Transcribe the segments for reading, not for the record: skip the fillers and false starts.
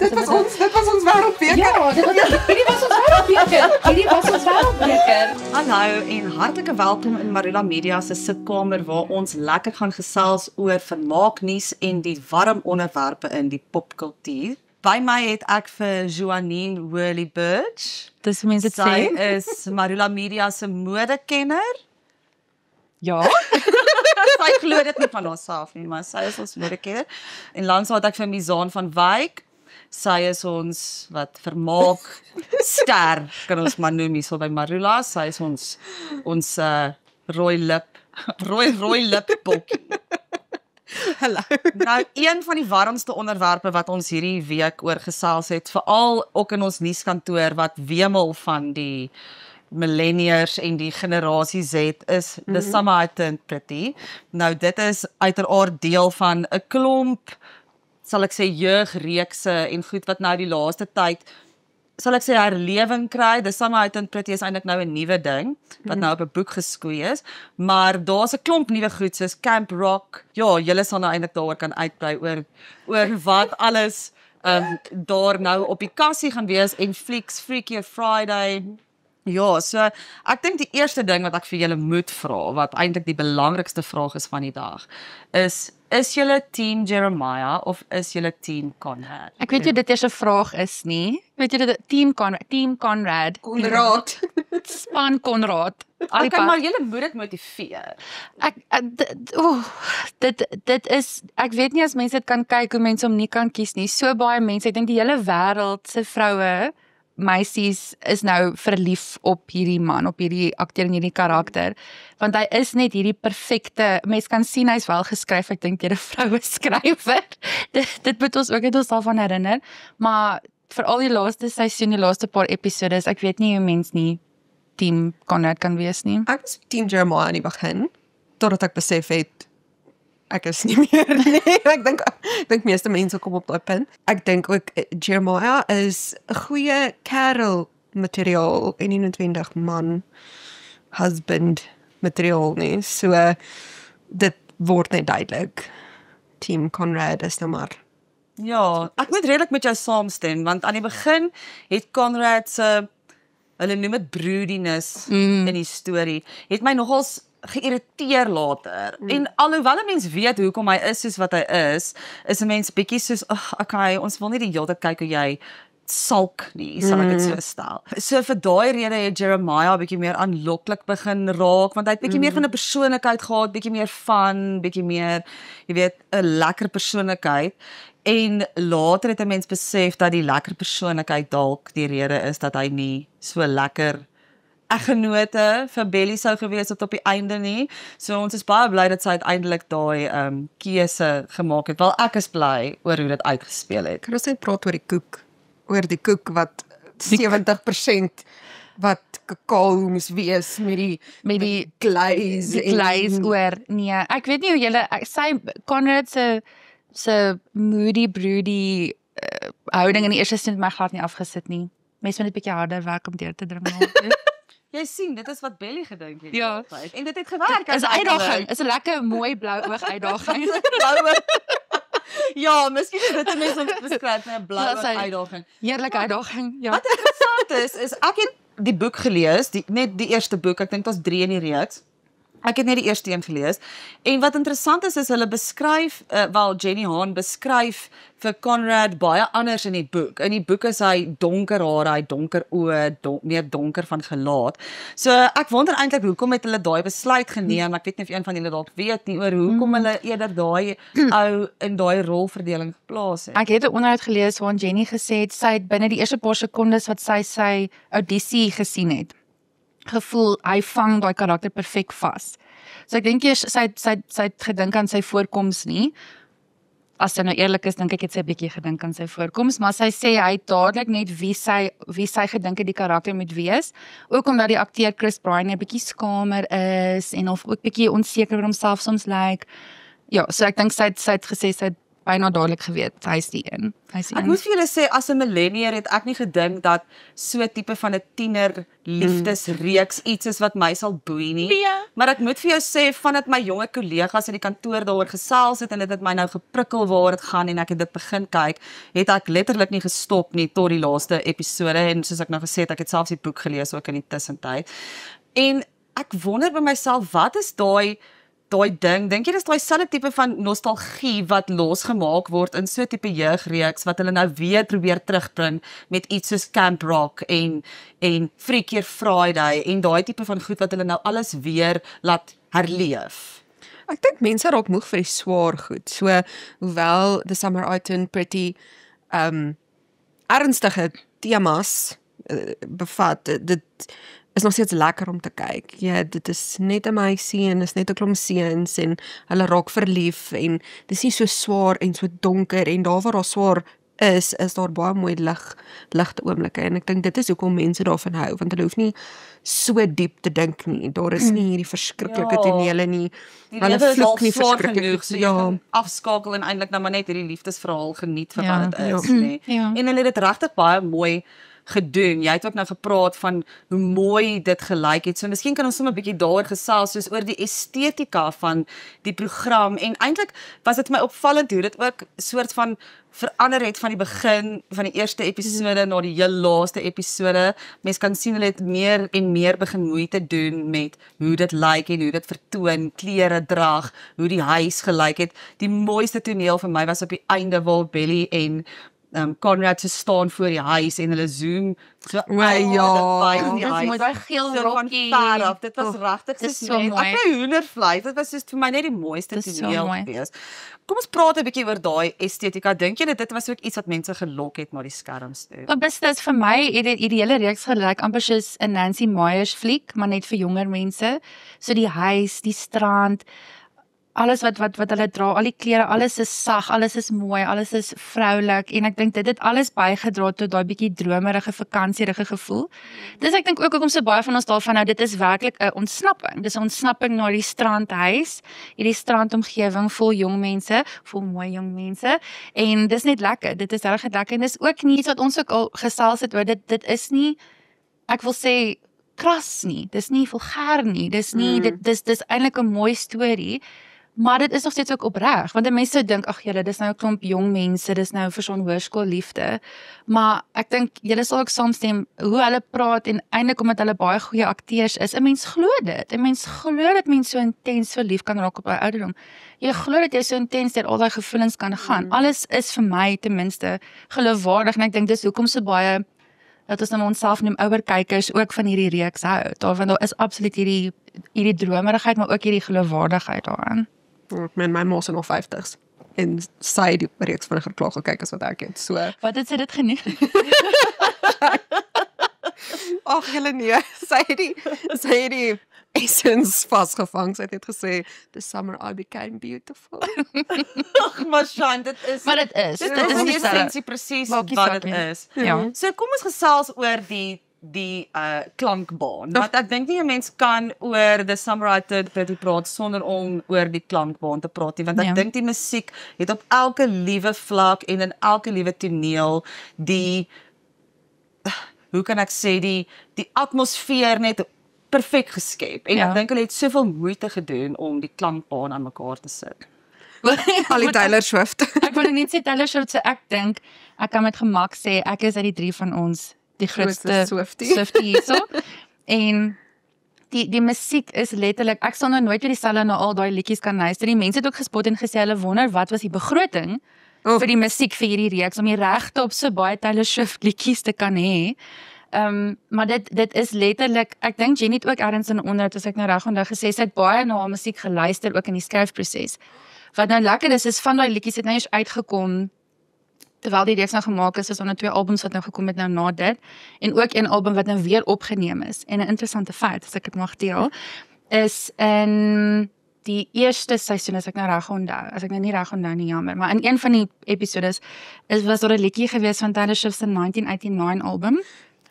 Dit was ons wêreldbeker. Ja, hierdie was ons wêreldbeker. Hallo en hartlike welkom in Marula Media se sitkamer waar ons lekker gaan gesels oor vermaaknuus en die warm onderwerpe in die popkultuur. By my het ek vir Joanine Whirly Birch. Dis hoe mense dit Sy sê. is Marula Media se modekenner. Ja. Sy glo dit nie van haarself nie, maar sy is ons modekenner. En langs haar het ek vir Mizaan van Wyk. Sy is ons vermaak ster, kan ons maar noem hierso by Marula. Sy is ons rooi lip bokkie. Hallo. Nou, een van die warmste onderwerpe wat ons hierdie week oor gesels het, veral ook in ons nuuskantoor wat wemel van die millennials en die generasie Z is The Summer I Turned Pretty. Nou dit is uiteraard deel van 'n klomp, sal ek sê, jeugreekse en goed wat nou die laaste tyd, sal ek sê, herlewing kry. The Summer I Turned Pretty is eintlik nou 'n nuwe ding wat nou op 'n boek geskoei is, maar daar's 'n klomp nuwe goed soos Camp Rock. Ja, julle sal nou eintlik daaroor kan uitbrei oor wat alles daar nou op die kassie gaan wees en Flix Freaky Friday. Ja, so ek dink die eerste ding wat ek vir julle moet vra, wat eintlik die belangrikste vraag is van die dag, is julle team Jeremiah of is julle team Conrad? Ek weet jy dit eers 'n vraag is nie. Weet jy dit team Conrad, Konrad. span Conrad. Al die Okay, pad. maar julle moet dit motiveer. Dit is, ek weet nie as mense dit kan kyk hoe mense hom nie kan kies nie. So baie mense, ek dink die hele wêreld se vroue, meisies is nou verlief op hierdie man, op hierdie akteur en hierdie karakter, want hy is net hierdie perfekte, mens kan sien hy's wel geskryf, ek dink deur 'n vroue skrywer. Dit moet ons ook net ons daarvan herinner, maar veral die laaste seisoen, die laaste paar episodes, ek weet nie hoe mens nie team Conrad kan wees nie. Ek was team Jeremiah in die begin, totdat ek besef het ek is nie meer nie. Ek dink meeste mense kom op daai punt. Ek dink ook Jeremiah is 'n goeie kerel materiaal en nie noodwendig man husband materiaal nie. So dit word net duidelik. Team Conrad is nou maar. Ja, ek moet redelik met jou saamstem, want aan die begin het Conrad se, hulle noem dit broodiness in die storie, het my nogals geïrriteer later. En alhoewel 'n mens weet hoekom hy is soos wat hy is 'n mens bietjie soos, okay, ons wil nie die hele tyd kyk hoe jy sulk nie, sal ek dit so stel. So vir daai rede het Jeremiah bietjie meer aanloklik begin raak, want hy het bietjie meer van 'n persoonlikheid gehad, bietjie meer fun, bietjie meer, jy weet, 'n lekker persoonlikheid. En later het 'n mens besef dat die lekker persoonlikheid dalk die rede is dat hy nie so lekker eggenote vir Belly sou gewees het op die einde nie. So ons is baie bly dat sy uiteindelik daai keuse gemaak het. Wel, ek is bly oor hoe dit uitgespeel het. Kan ons net praat oor die koek wat 70% wat kakao moes wees met die glaze oor. Nee, ek weet nie hoe julle sy Conrad se moody broody houding in die eerste sin het my glad nie afgesit nie. Mense moet net 'n bietjie harder werk om deur te dring. Jy sien, dit is wat Belly gedink het. Ja. En dit het gewerk. Is 'n uitdaging, is 'n lekker mooi blou oog uitdaging. Ja, miskien is dit 'n mens om te beskryf, 'n blou Dat sy- uitdaging. Heerlike uitdaging. Ja. Wat interessant is ek het die boek gelees, net die eerste boek, ek dink dit was 3 in die reeks. Ek het net die eerste een gelees. En wat interessant is hulle beskryf, Jenny Han beskryf vir Conrad baie anders in die boek. In die boek is hy donker hare, hy donker oë, meer donker van gelaat. So ek wonder eintlik hoekom het hulle daai besluit geneem. Ek weet nie of een van julle dalk weet nie oor hoekom hulle eerder daai ou in daai rolverdeling geplaas het. Ek het 'n onderhoud gelees waarin Jenny gesê het sy het binne die eerste paar sekondes wat sy audisie gesien het, gevoel hy vang daai karakter perfek vas. So ek dink eers sy het gedink aan sy voorkoms nie. As sy nou eerlik is, dink ek het sy 'n bietjie gedink aan sy voorkoms, maar sy sê hy het dadelik net wie sy gedink het die karakter moet wees, ook omdat die akteur Chris Bryan 'n bietjie skamer is en of ook bietjie onseker oor homself soms lyk. Ja, so ek dink sy het gesê sy het byna dadelik geweet, hy is die een. Ek moet vir julle sê, as 'n millennial het ek nie gedink dat so 'n tipe van 'n tiener liefdesreeks iets is wat my sal boei nie. Ja. Maar ek moet vir jou sê, vandat my jonge kollegas in die kantoor daaroor gesels het en dit het my nou geprikkel waar dit gaan en ek het dit begin kyk, het ek letterlik nie gestop nie tot die laaste episode en soos ek nou gesê het, ek het selfs die boek gelees ook in die tussentyd. En ek wonder by myself, wat is daai ding, dink jy dis daai selfde tipe van nostalgie wat losgemaak word in so 'n tipe jeugreeks wat hulle nou weer probeer terugbring met iets soos Camp Rock en Freakier Friday en daai tipe van goed wat hulle nou alles weer laat herleef. Ek dink mense raak moeg vir die swaar goed. So hoewel The Summer Autumn pretty ernstige temas bevat, dit is nog steeds lekker om te kyk. Ja, dit is net 'n meisie en is net 'n klomp seuns en hulle raak verlief en dis nie so swaar en so donker en daar waar daar swaar is daar baie mooi ligte oomblikke en ek dink dit is hoekom mense daarvan hou want hulle hoef nie so diep te dink nie. Daar is nie hierdie verskriklike tonele nie. Hulle vloek nie verskriklik. So jy kan afskakel en eintlik nou maar net hierdie liefdesverhaal geniet vir Ja. wat dit is, nê. Ja. En hulle het dit regtig baie mooi gedoen. Jy het ook nou gepraat van hoe mooi dit gelyk het. So miskien kan ons sommer 'n bietjie daaroor gesels soos oor die estetika van die program en eintlik was dit my opvallend hoe dit ook soort van verander het van die begin van die eerste episode na die heel laaste episode. Mens kan sien hulle het meer en meer begin moeite doen met hoe dit lyk en hoe dit vertoon, klere drag, hoe die huis gelyk het. Die mooiste toneel vir my was op die einde waar Belly en Conrad se staan voor die huis en hulle zoom so Dis mooi, daai geel rokkie. Dit was regtig Dis so so mooi. mooi. Ek kry hoendervleis. Dit was soos vir my net die mooiste Dis so toneel mooi. gewees. Kom ons praat 'n bietjie oor daai estetika. Dink jy dit was ook iets wat mense gelok het na die skerms toe? Maar beslis vir my het dit hierdie hele reeks gelyk amper soos 'n Nancy Meyers fliek, maar net vir jonger mense. So die huis, die strand, alles wat hulle dra, al die klere, alles is sag, alles is mooi, alles is vroulik en ek dink dit het alles bygedra tot daai bietjie dromerige vakansierige gevoel. Dis ek dink ook hoekom so baie van ons daarvan nou dit is werklik 'n ontsnapping. Dis 'n ontsnapping na die strandhuis, hierdie strandomgewing vol jong mense, vol mooi jong mense en dis net lekker. Dit is regtig lekker en dis ook nie iets wat ons ook al gesels het oor dit is nie ek wil sê kras nie. Dis nie vulgair nie. Dis nie dis eintlik 'n mooi storie. Maar dit is nog steeds ook opreg, want mense sou dink, ag julle, dis nou 'n klomp jong mense, dis nou vir son hoërskool liefde. Maar ek dink julle sal ook saamstem hoe hulle praat en eintlik omdat hulle baie goeie akteurs is. 'n Mens glo dit. 'n Mens glo dat mense so intens verlief kan raak op 'n ouderdom. Jy glo dat jy so intens deur al daai gevoelens kan gaan. Alles is vir my ten minste geloofwaardig en ek dink dis hoekom so baie dat ons nou onsself noem ouer kykers ook van hierdie reeks hou. Daarvan daar is absoluut hierdie dromerigheid, maar ook hierdie geloofwaardigheid daarin. Ek meen my ma is nog 50s en sy het die reeks vinniger klaar gekyk as wat ek het. So Wat het sy dit geniet? ag julle nee, sy het die essence vasgevang. Sy het net gesê the summer I became beautiful. Ag, maar Shan, dit is Maar dit is in dieselfde. essensie presies Maakie wat saak dit nie. is. Ja. So kom ons gesels oor die klankbaan. Want ek dink nie 'n mens kan oor The Summer I Pretty praat sonder om oor die klankbaan te praat nie, want ek Ja. dink die musiek het op elke liewe vlak en in elke liewe toneel hoe kan ek sê die atmosfeer net perfek geskep. En Ja. ek dink hulle het soveel moeite gedoen om die klankbaan aan mekaar te sit. Al die Taylor Swift. Ek wil net sê Taylor Swift, so ek dink ek kan met gemak sê ek is uit die drie van ons die grootste Swiftie. Swiftie hierso. En die musiek is letterlik, ek sal nou nooit weer dieselfde na al daai liedjies kan luister. Die mense het ook gespot en gesê hulle wonder wat was die begroting vir die musiek vir hierdie reeks om die regte op so baie Taylor Swift liedjies te kan hê. Maar dit is letterlik, ek dink Jenny het ook ergens in onder, as ek nou reg onthou gesê, sy het baie na haar musiek geluister ook in die skryfproses. Wat nou lekker is van daai liedjies het nou eers uitgekom terwyl die reeks nou gemaak is daar 2 albums wat nou gekom het nou na dit en ook 1 album wat nou weer opgeneem is. En 'n interessante feit, as ek dit mag deel, is in die eerste seisoen, as ek nou reg onthou, as ek nou nie reg onthou nie, jammer, maar in een van die episodes was daar 'n liedjie gewees van Taylor Swift se 1989 album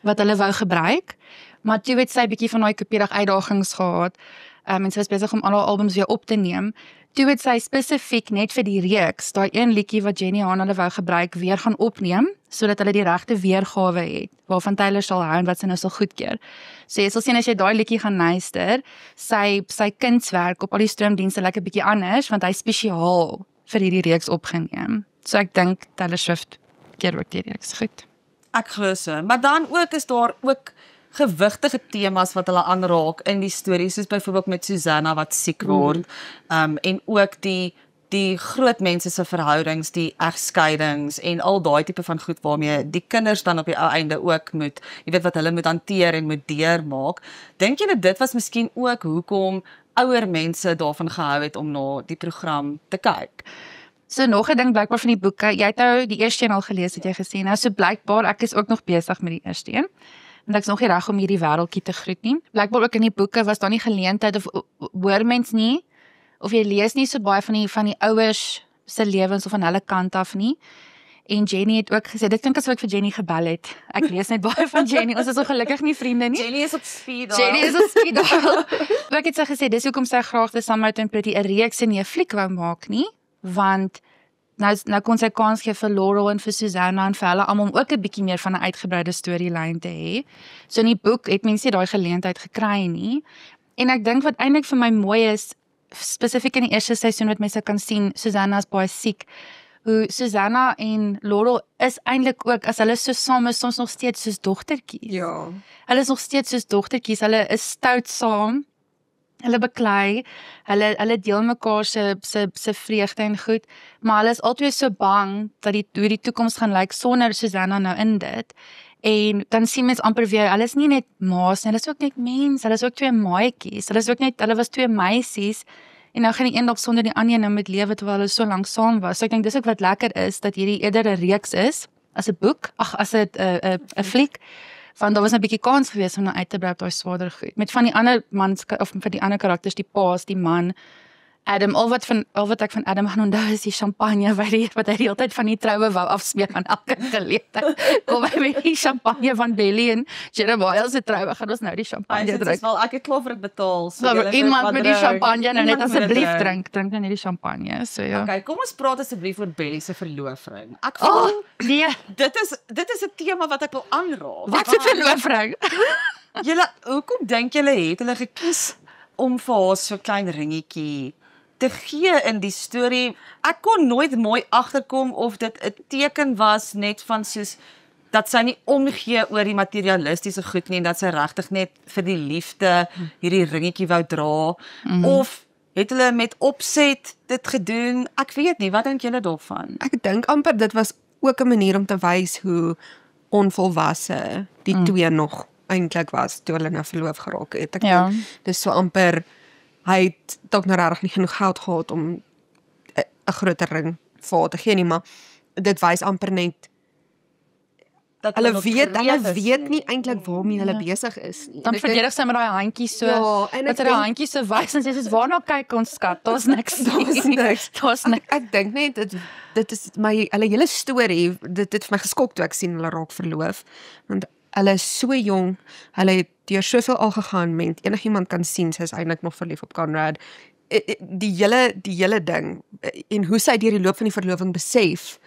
wat hulle wou gebruik, maar toe het sy 'n bietjie van daai kopierig uitdagings gehad. En sy was besig om al haar albums weer op te neem. Toe het sy spesifiek net vir die reeks, daai een liedjie wat Jenny Haan hulle wou gebruik, weer gaan opneem, sodat hulle die regte weergawe het, waarvan Taylor sal hou en wat sy nou sal goedkeur. So jy sal sien as jy daai liedjie gaan luister, sy kunswerk op al die stroomdienste lyk 'n bietjie anders, want hy is spesiaal vir hierdie reeks opgeneem. So ek dink Taylor Swift keer ook die reeks goed. Ek glo so. Maar dan ook is daar ook gewigtige temas wat hulle aanraak in die stories, soos byvoorbeeld met Susanna wat siek word, en ook die groot mense se verhoudings, die egskeidings en al daai tipe van goed waarmee die kinders dan op die ou einde ook moet, jy weet wat hulle moet hanteer en moet deurmaak. Dink jy dit was miskien ook hoekom ouer mense daarvan gehou het om na die program te kyk? So nog 'n ding blykbaar van die boeke, jy het nou die eerste een al gelees, het jy gesê, nou so blykbaar, ek is ook nog besig met die eerste een, want ek is nog nie reg om hierdie wêreldjie te groet nie. Blykbaar ook in die boeke was daar nie geleentheid of hoor mens nie, of jy lees nie so baie van die ouers se lewens of van hulle kant af nie. En Jenny het ook gesê, dit klink asof ek vir Jenny gebel het. Ek lees net baie van Jenny, ons is so gelukkig nie vriende nie. Jenny is op speed dial. Jenny is op speed dial. Ek het sy gesê, dis hoekom sy graag te Sam Out and Pretty 'n reeks en nie 'n fliek wou maak nie, want nou kon sy kans gee vir Laurel en vir Susanna en vir hulle almal om ook 'n bietjie meer van 'n uitgebreide storielyn te hê. So in die boek het mense nie daai geleentheid gekry nie. En ek dink wat eintlik vir my mooi is, spesifiek in die eerste seisoen wat mense kan sien, Susanna is baie siek. Hoe Susanna en Laurel is eintlik ook, as hulle so saam is, soms nog steeds soos dogtertjies. Ja. Hulle is nog steeds soos dogtertjies, hulle is stout saam, hulle beklei, hulle deel mekaar se vreugde en goed, maar hulle is altyd so bang dat hoe die toekoms gaan lyk sonder Susanna nou in dit. En dan sien mens amper weer, hulle is nie net maas nie, hulle is ook net mens, hulle is ook twee maatjies, hulle was twee meisies, en nou gaan die een dalk sonder die ander nou met lewe terwyl hulle so lank saam was. So ek dink dis ook wat lekker is, dat hierdie eerder 'n reeks is, as 'n boek, as 'n fliek, want daar was 'n bietjie kans gewees om nou uit te brei op daai swaarder goed. Met van die ander mans, of van die ander karakters, die paas, die man, Adam, al wat ek van Adam gaan onthou is die champagne wat hy die hele tyd van die troue wou afsmeek aan elke geleentheid. Kom by met die champagne van Belly en Jeremiah se troue, gaan ons nou die champagne drink. Wel, ek het klaar vir dit betaal. So iemand met die champagne nou net asseblief drink nou net die champagne. So ja. Okay, kom ons praat asseblief oor Belly se verloofring. Ek voel Nee, dit is 'n tema wat ek wil aanraak. wat se verloofring? Hoekom dink julle het hulle gekies om vir haar so 'n klein ringetjie te gee in die storie? Ek kon nooit mooi agterkom of dit 'n teken was net van soos dat sy nie omgee oor die materialistiese goed nie en dat sy regtig net vir die liefde hierdie ringetjie wou dra, of het hulle met opset dit gedoen? Ek weet nie, wat dink julle daarvan? Ek dink amper dit was ook 'n manier om te wys hoe onvolwasse die twee nog eintlik was toe hulle nou verloof geraak het. Ek Ja. dink dis so amper, hy het dalk nou regtig nie genoeg geld gehad om 'n groter ring vir haar te gee nie, maar dit wys amper net Dat hulle nog weet gereed is weet nie eintlik waarmee hulle besig is nie. Dan En ek dink- verdedig sy met daai handjie so, Ja, en ek met haar dink- handjie so wys en sê soos waarna kyk ons skat, daar's niks. Daar's niks. Daar's niks. Ek dink net dit is my hulle hele storie, dit het vir my geskok toe ek sien hulle raak verloof, want hulle is so jong, hulle het deur soveel al gegaan, enigiemand kan sien sy is eintlik nog verlief op Conrad. Die hele ding en hoe sy deur die loop van die verloving besef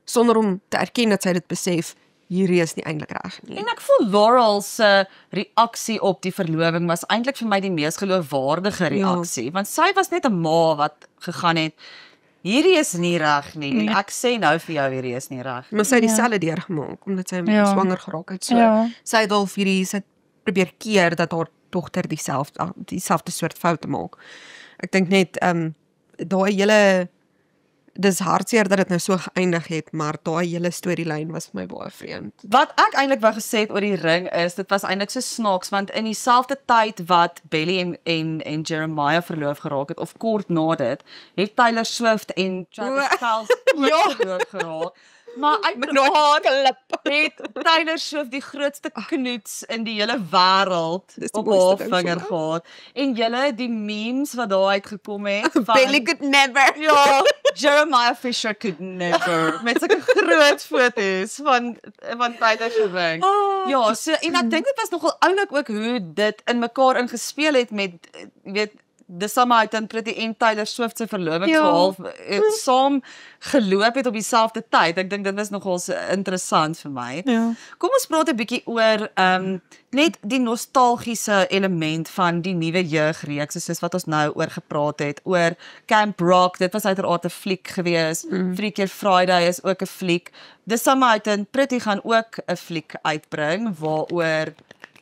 sonder om te erken dat sy dit besef, hierdie is nie eintlik reg nie. En ek voel Laurel se reaksie op die verloving was eintlik vir my die mees geloofwaardige reaksie, want sy was net 'n ma wat gegaan het, hierdie is nie reg nie, en ek sê nou vir jou, hierdie is nie reg nie. Maar sy het dieselfde deurgemaak omdat sy Ja. swanger geraak het. So Ja. sy het al sy het probeer keer dat haar dogter dieselfde soort foute maak. Ek dink net daai hele dis hartseer dat dit nou so geëindig het, maar daai hele storielyn was vir my baie vreemd. Wat ek eintlik wou gesê het oor die ring is, dit was eintlik so snaaks, want in dieselfde tyd wat Belly en Jeremiah verloof geraak het, of kort na dit, het Taylor Swift en Travis Kelce verloof geraak. Maar uiteraard het Taylor Swift die grootste knoets in die hele wêreld Dis die op mooiste haar ding vir vinger my. gehad. En julle die memes wat daar uitgekom het van Bailey could never. ja, Jeremiah Fisher could never met sulke groot foto's van Taylor se ring. Ja, so en ek dink dit was nogal oulik ook hoe dit in mekaar ingespeel het met jy weet dis Samaitan Pretty en Taylor Swift se verlovingsverhaal saam geloop het op dieselfde tyd. Ek dink dit was nogal interessant vir my. Ja. Kom ons praat 'n bietjie oor net die nostalgiese element van die nuwe jeugreeks soos wat ons nou oor gepraat het oor Camp Rock. Dit was uiteraard 'n fliek gewees. Freaky Friday is ook 'n fliek. Dis Samaitan Pretty gaan ook 'n fliek uitbring waaroor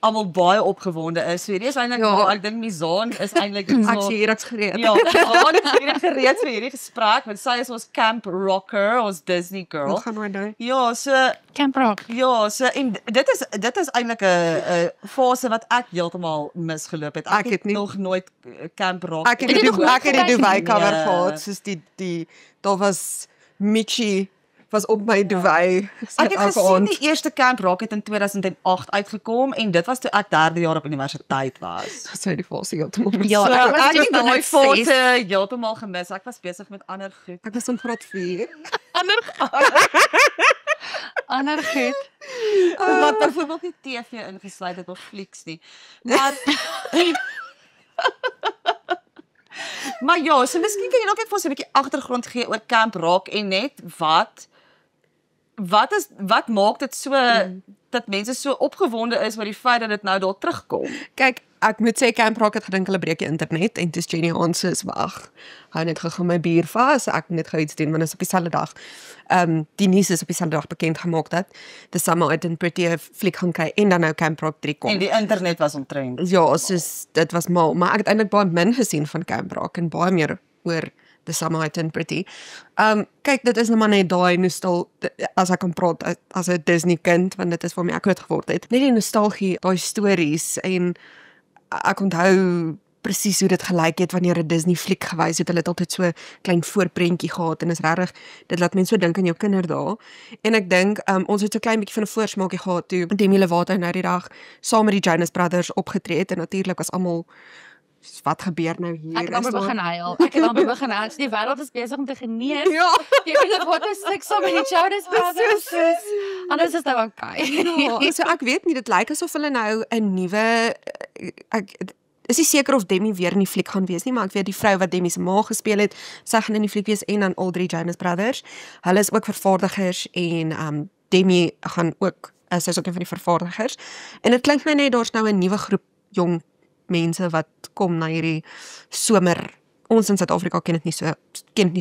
almal baie opgewonde is. So hierdie is eintlik ek dink Mizaan is eintlik Ek sê hier ek's gereed. Ja, Mizaan is hierdie gereed vir hierdie gesprek want sy is ons Camp Rocker, ons Disney girl. Wat gaan nou doen? Ja, so Camp Rock. ja, so en dit is eintlik 'n fase wat ek heeltemal misgeloop het. Ek het nie. nog nooit Camp Rock. Ek het het die nog ek het die gekyk? Dubai cover Nee. gehad, soos die daar was Michi was op my Dubai. Ek het gesien die eerste Camp Rock het in 2008 uitgekom en dit was toe ek 3de jaar op universiteit was. So die fase heeltemal mis. Ja, So, ek was ek toe het daai in fase heeltemal gemis. Ek was besig met ander goed. Ek was in graad 4. Ander goed. Wat byvoorbeeld nie TV ingesluit het of flieks nie. Maar Maar ja, so miskien kan jy nog net vir ons 'n bietjie agtergrond gee oor Camp Rock en net wat maak dit so dat mense so opgewonde is oor die feit dat dit nou daar terugkom. Kyk, ek moet sê Camp Rock het gedink hulle breek die internet en dis Jenny Hans is wag. Hou net gou my bier vas, ek moet net gou iets doen want dit is op dieselfde dag. Die nuus is op dieselfde dag bekend gemaak dat die Samaitan Pretty fliek gaan kyk en dan nou Camp Rock 3 kom. En die internet was omtrent. Ja, soos dit was mal, maar ek het eintlik baie min gesien van Camp Rock en baie meer oor die Samaitan Pretty. Kyk, dit is nou maar net daai as ek kan praat as 'n Disney kind, want dit is waarmee ek groot geword het. Net die nostalgie, daai stories en ek onthou presies hoe dit gelyk het wanneer 'n Disney fliek gewys het. Hulle het altyd so klein voorprentjie gehad en is regtig dit laat mense so dink aan jou kinderdae. En ek dink ons het so klein bietjie van 'n voorsmaakie gehad toe Demi Lovato nou die dag saam met die Jonas Brothers opgetree het en natuurlik was almal wat gebeur nou hier? Ek het amper Is daar- begin huil. Ek het amper begin huil. Die wêreld is besig om te genees. Ja. Jy weet wat is seks saam met die Jonas Brothers. Anders is dit okay. Ja, so ek weet nie, dit lyk asof hulle nou 'n nuwe ek is nie seker of Demi weer in die fliek gaan wees nie, maar ek weet die vrou wat Demi se ma gespeel het, sy gaan in die fliek wees en dan al 3 Jonas Brothers. Hulle is ook vervaardigers en Demi gaan ook sy is ook een van die vervaardigers. En dit klink my net daar's nou 'n nuwe groep jong mense wat kom na hierdie somer. Ons in Suid-Afrika ken dit nie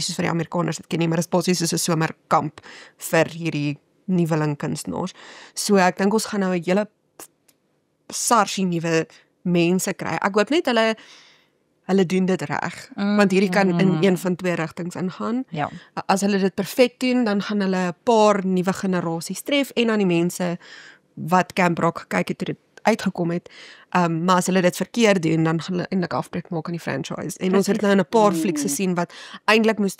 soos vir die Amerikaners dit ken nie, maar dit is basies soos 'n somerkamp vir hierdie nuweling kunstenaars. So ek dink ons gaan nou 'n hele sarsie nuwe mense kry. Ek hoop net hulle doen dit reg, want hierdie kan in een van twee rigtings ingaan. Ja. As hulle dit perfek doen, dan gaan hulle 'n paar nuwe generasies tref en aan die mense wat Camp Rock gekyk het toe dit uitgekom het. Maar as hulle dit verkeerd doen, dan gaan hulle eintlik afbreek maak aan die franchise. En ons het nou in 'n paar flieks gesien wat eintlik moes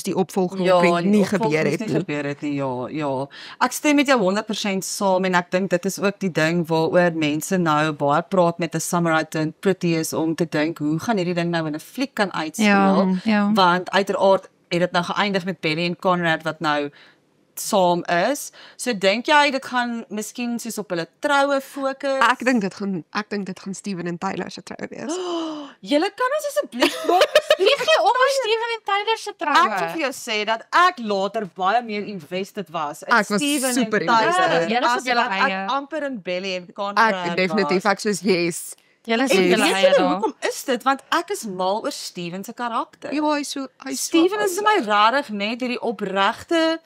die opvolger nie gebeur het nie. gebeur het nie. Ja. Ek stem met jou 100% saam en ek dink dit is ook die ding waaroor mense nou baie praat met 'n Samaitan Pretty is om te dink hoe gaan hierdie ding nou in 'n fliek kan uitspeel? Ja. Want uiteraard het dit nou geëindig met Belly en Conrad wat nou saam is. So dink jy dit gaan miskien soos op hulle troue fokus? Ek dink dit gaan Steven en Tyler se trou wees. Julle kan ons asseblief Wie gee om oor Steven en Tyler se troue? Ek wil vir jou sê dat ek later baie meer invested was in Ek was Steven super en Tyler. invested. Julle is op As julle wat eie. Ek amper in Belly en Conrad Ek definitief was. ek soos yes. Julle is En op weet julle eie julle daar. hoekom is dit? Want ek is mal oor Steven se karakter. Ja, hy Steven is vir my regtig net hierdie opregte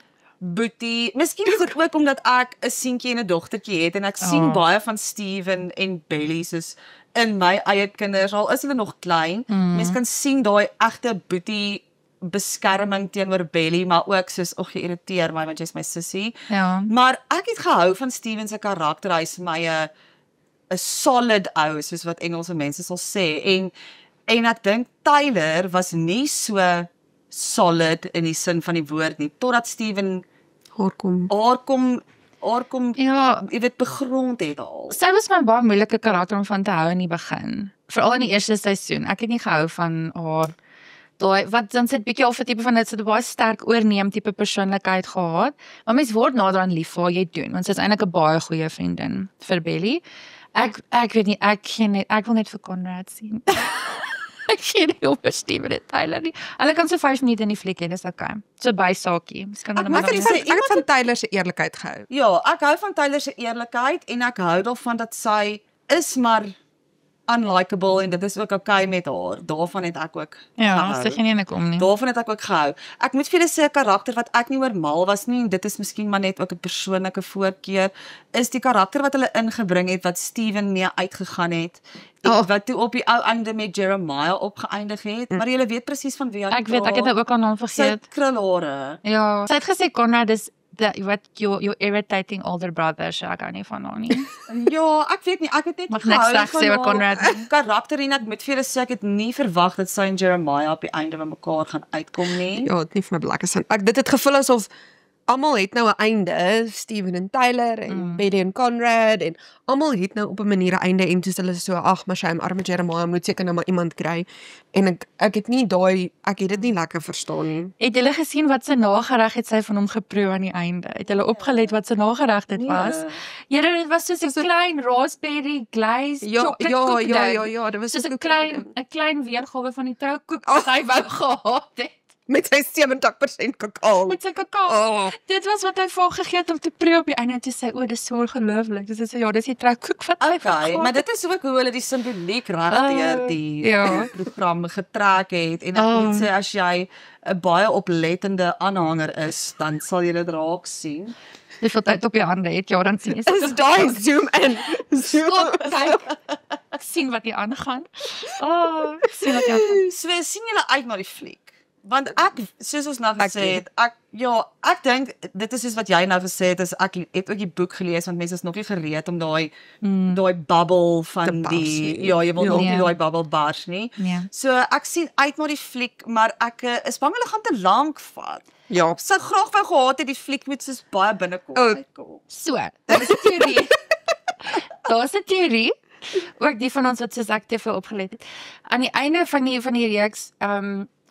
boetie. Miskien is dit ook omdat ek 'n seentjie en 'n dogtertjie het en ek sien baie van Steven en Belly soos in my eie kinders, al is hulle nog klein. Mens kan sien daai egte boetie beskerming teenoor Belly, maar ook soos jy irriteer my want jy's my sussie. Ja. Maar ek het gehou van Steven se karakter. Hy's my 'n solid ou, soos wat Engelse mense sal sê. En ek dink Tyler was nie so solid in die sin van die woord nie, totdat Steven haar kom Ja, jy weet begrond het al. sy was my baie moeilike karakter om van te hou in die begin. Veral in die eerste seisoen. Ek het nie gehou van haar daai wat dan sit bietjie of 'n tipe van dit so 'n baie sterk oorneem tipe persoonlikheid gehad. Maar mens word nader aan lief vir haar jy doen, want sy is eintlik 'n baie goeie vriendin vir Belly. Ek weet nie, ek wil net vir Conrad sien. Ek gee nie op vir Steven en Tyler nie. Hulle kan so 5 minute in die fliek hê, dis okay. So by saakie. Miskien hulle maar Ek nog het van Tyler se eerlikheid gehou. Ja, ek hou van Tyler se eerlikheid en ek hou daarvan dat sy is maar unlikable en dit is ook okay met haar. Daarvan het ek ook Ja, sy geen ene kom nie. Daarvan het ek ook gehou. Ek moet vir julle sê 'n karakter wat ek nie oor mal was nie en dit is miskien maar net ook 'n persoonlike voorkeur, is die karakter wat hulle ingebring het wat Steven mee uitgegaan het. En wat toe op die ou einde met Jeremiah opgeëindig het. Maar jy weet presies van wie Ek weet, ek het nou ook aan hom sy vergeet. krulhare. Ja, sy het gesê Conrad is your irritating older brother, so ek hou nie van haar nie. Ja, ek weet nie, ek het net Mag niks gehou reg van sê oor haar Conrad nie. karakter en ek moet vir julle sê ek het nie verwag dat sy en Jeremiah op die einde van mekaar gaan uitkom nie. Ja, het nie vir my lekker sin. Dit het gevoel asof almal het nou 'n einde, Steven en Tyler en Betty en Conrad en almal het nou op 'n manier 'n einde en toe hulle so ag, maar sy arme Jeremiah moet seker nou maar iemand kry. En ek het nie ek het dit nie lekker verstaan nie. Het julle gesien wat se nagereg het sy van hom geproe aan die einde? Het julle opgelet wat se nagereg dit was? Here, dit was soos 'n klein raspberry glaze chocolate koek. Ja, dit was Soos so 'n klein weergawe van die troukoek wat hy wou gehad het. met sy 70% kakao. Met sy kakao. Dit was wat hy vir haar gegee het om te proe op die einde en toe sê, "O, dis so ongelooflik." Dis sê ja, dis die troukoek wat hy Okay, maar dit is ook hoe hulle die simboliek regdeur die ja. program getrek het en ek moet sê as jy 'n baie oplettende aanhanger is, dan sal jy dit raak sien. Dis veel tyd op jou hande het, ja, dan sien jy. Is daai zoom in. Stop, kyk. Ek sien wat hier aangaan. Ek sien wat hier aangaan. So sien julle uit na die fliek. Want ek, soos ons nou gesê het, ek dink dit is soos wat jy nou gesê het, is ek het ook die boek gelees want mense is nog nie gereed om daai bubble van bars die nie. jy wil nog nie Ja. daai bubble bars nie. Ja. So ek sien uit na die fliek, maar ek is bang hulle gaan te lank vat. Ja. Ek sou graag wou gehad het die fliek moet soos baie binnekort uitkom. So, daar is 'n teorie. Daar's 'n teorie. Ook die van ons wat soos ek te veel opgelet het. Aan die einde van die reeks,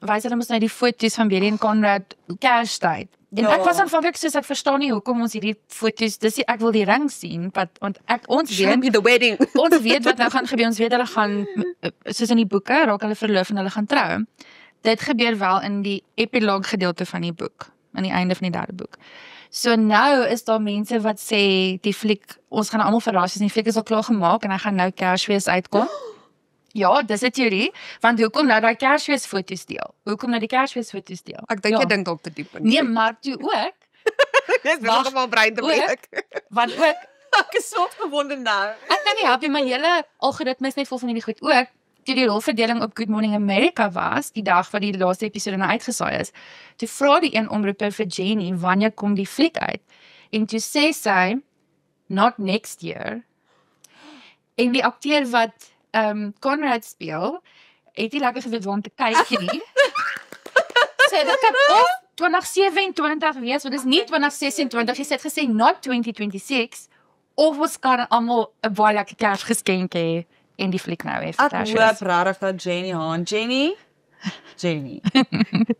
wys hulle mos nou die foto's van Betty en Conrad Kerstyd. En Ja. ek was aanvanklik soos ek verstaan nie hoekom ons hierdie foto's, ek wil die ring sien, want ons Show weet me the wedding. ons weet wat nou gaan gebeur. Ons weet hulle gaan soos in die boeke raak hulle verloof en hulle gaan trou. Dit gebeur wel in die epiloog gedeelte van die boek, aan die einde van die 3de boek. So nou is daar mense wat sê die fliek, ons gaan almal verras, die fliek is al klaar gemaak en hy gaan nou Kersfees uitkom. Ja, dis 'n teorie, want hoekom nou daai Kersfees foto's deel? Hoekom nou die Kersfees foto's deel? Ek dink ja. jy dink dalk te diep in. Nee, maar toe ook, Dis Wag, heeltemal brein te breek. want ook Ek is so opgewonde nou. ek kan nie help nie, my hele algoritme is net vol van hierdie goed ook. Toe die rolverdeling op Good Morning America was, die dag wat die laaste episode nou uitgesaai is, toe vra die een omroeper vir Jenny, wanneer kom die fliek uit? En toe sê sy, not next year. En die akteur wat Conrad speel, het nie lekker geweet waarom te kyk nie. Sê dit kan of 2027 wees, want dit is nie 2026, jy het gesê not 2026, of ons kan almal 'n baie lekker Kersgeskenk hê en die fliek nou hê vir Ek Kersfees. hoop regtig dat Jenny Haan, Jenny.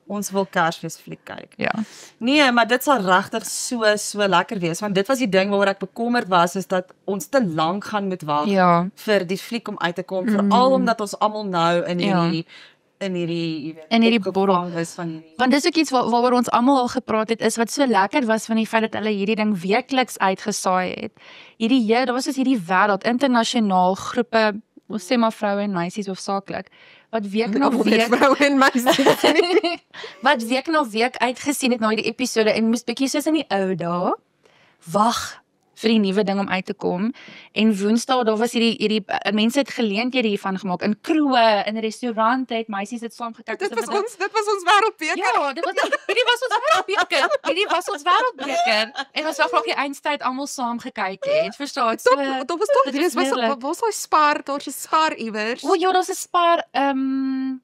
Ons wil Kersfees fliek kyk. Ja. Nee, maar dit sal regtig so lekker wees want dit was die ding waaroor ek bekommerd was is dat ons te lank gaan moet wag Ja. vir die fliek om uit te kom, veral omdat ons almal nou in hierdie jy weet, In hierdie opgevang is van hierdie. Want dis ook iets waaroor ons almal al gepraat het, is wat so lekker was van die feit dat hulle hierdie ding weekliks uitgesaai het. Daar was dus hierdie wêreld, internasionaal groepe, ons sê maar vroue en meisies hoofsaaklik, wat week na week Vrou en meisie. wat week na week uitgesien het na die episode en moes bietjie soos in die ou dae wag vir die nuwe ding om uit te kom. En Woensdae, daar was hierdie mense het geleenthede hiervan gemaak in kroë, in restaurante, het meisies dit saam gekyk. Dit was ons wêreldbeker. Ja, hierdie was ons wêreldbeker. Hierdie was ons wêreldbeker. En ons wou graag die eindtyd almal saam gekyk het. Verstaan? So, Daar was tog dit hierdie was heerlik. was daai Spar, daar's 'n Spar iewers. O ja, daar's 'n Spar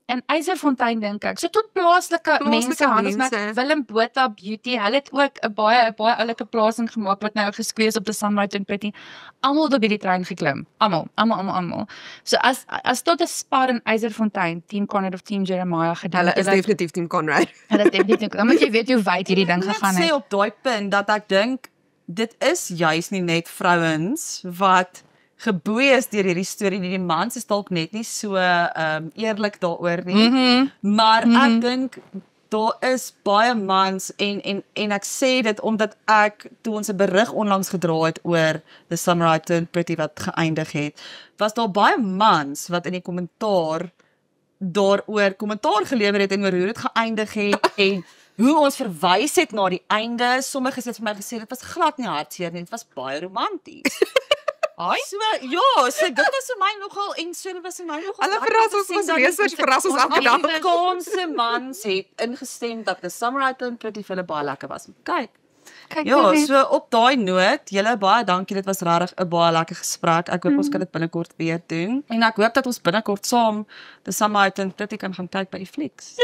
in Eiserfontein dink ek. So tot plaaslike mense handels met mense. Willem Botha Beauty. Hulle het ook 'n baie oulike plasing gemaak wat nou geskwees op die Sunlight en Pretty. Almal het op hierdie trein geklim. Almal. So as tot 'n Spar in Eiserfontein, Team Conrad of Team Jeremiah gedoen. Hulle is definitief Team Conrad. Hulle het definitief. Dan moet jy weet hoe wyd hierdie ding Ek gegaan sê het. op daai punt dat ek dink dit is juis nie net vrouens wat geboei is deur hierdie storie nie. Die mans is dalk net nie so eerlik daaroor nie. Maar ek dink daar is baie mans en ek sê dit omdat ek toe ons 'n berig onlangs gedra het oor The Summer I Turned Pretty wat geëindig het, was daar baie mans wat in die kommentaar daaroor kommentaar gelewer het en oor hoe dit geëindig het en hoe ons verwys het na die einde. Sommige het vir my gesê dit was glad nie hartseer nie, dit was baie romanties. So dit was vir my nogal en so dit was vir my nogal. Hulle verras ons lesers, verras ons elke dag. Amerikaanse mans het ingestem dat The Summer I Turned Pretty vir hulle baie lekker was. Kyk, so op daai noot, julle baie dankie, dit was regtig 'n baie lekker gesprek. Ek hoop ons kan dit binnekort weer doen. En ek hoop dat ons binnekort saam The Summer I Turned Pretty kan gaan kyk by die flieks.